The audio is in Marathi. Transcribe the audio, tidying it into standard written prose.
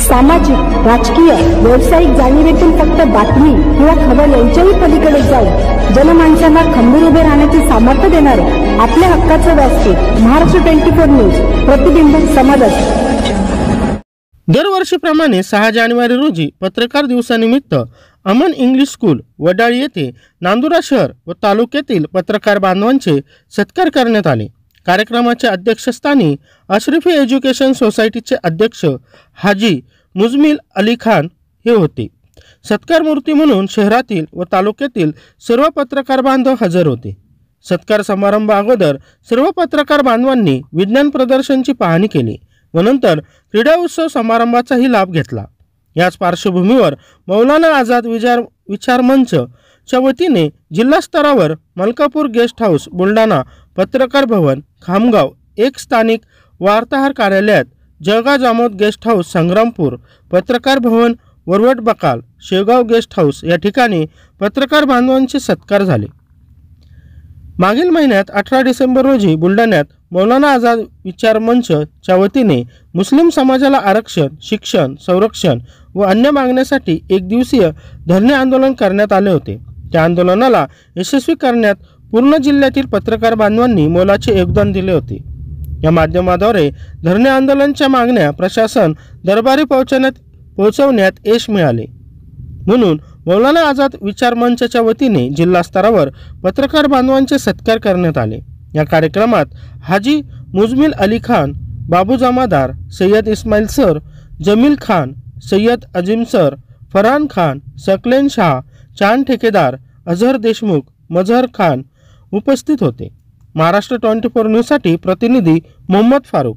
सामाजिक, राजकीय, व्यावसायिक जाणीवेतून फक्त बातमी किंवा खबर यांच्याही पलीकडे जाऊन जनमानसांना खंबीर उभे राहण्याचे सामर्थ्य देणारे आपल्या हक्काचे व्यासपीठ महाराष्ट्र 24 न्यूज, प्रतिबिंब समाजाचे। दरवर्षीप्रमाणे 6 जानेवारी रोजी पत्रकार दिवसानिमित्त अमन इंग्लिश स्कूल वडाळी येथे नांदुरा शहर व तालुक्यातील पत्रकार बांधवांचे सत्कार करण्यात आले। कार्यक्रमाच्या अध्यक्षस्थानी अशरफी एज्युकेशन सोसायटीचे अध्यक्ष हाजी मुजमिल अली खान हे होते। सत्कार मूर्ती म्हणून शहरातील व तालुक्यातील सर्व पत्रकार बांधव हजर होते। सत्कार समारंभ अगोदर सर्व पत्रकार बांधवांनी विज्ञान प्रदर्शनची पाहणी केली व नंतर क्रीडा उत्सव समारंभाचाही लाभ घेतला। याच पार्श्वभूमीवर मौलाना आझाद विचार मंचच्या वतीने जिल्हा स्तरावर मलकापूर गेस्ट हाऊस बुलढाणा, पत्रकार भवन खामगाव, एक स्थानिक वार्ताहर कार्यालयात, जळगाव जामोद गेस्ट हाऊस संग्रामपूर, पत्रकार भवन वरवट बकाल, शेगाव गेस्ट हाऊस या ठिकाणी पत्रकार बांधवांचे सत्कार झाले। मागील महिन्यात 18 डिसेंबर रोजी बुलढाण्यात मौलाना आझाद विचार मंचच्या वतीने मुस्लिम समाजाला आरक्षण, शिक्षण, संरक्षण व अन्य मागण्यासाठी एक दिवसीय धरणे आंदोलन करण्यात आले होते। त्या आंदोलनाला यशस्वी करण्यात पूर्ण जिल्ह्यातील पत्रकार बांधवांनी मोलाचे योगदान दिले होते। या माध्यमाद्वारे धरणे आंदोलनाच्या मागण्या प्रशासन दरबारी पोहोचवण्यात यश मिळाले। म्हणून मौलाना आझाद विचार मंचच्या वतीने जिल्हा स्तरावर पत्रकार बांधवांचे सत्कार करण्यात आले। या कार्यक्रमात हाजी मुजमिल अली खान, बाबू जमादार, सय्यद इस्माईल सर, जमील खान, सय्यद अजीम सर, फरहान खान, सकलेन शाह, चांद ठेकेदार, अझहर देशमुख, मजहर खान उपस्थित होते। महाराष्ट्र 24 न्यूजसाठी प्रतिनिधी मोहम्मद फारूक।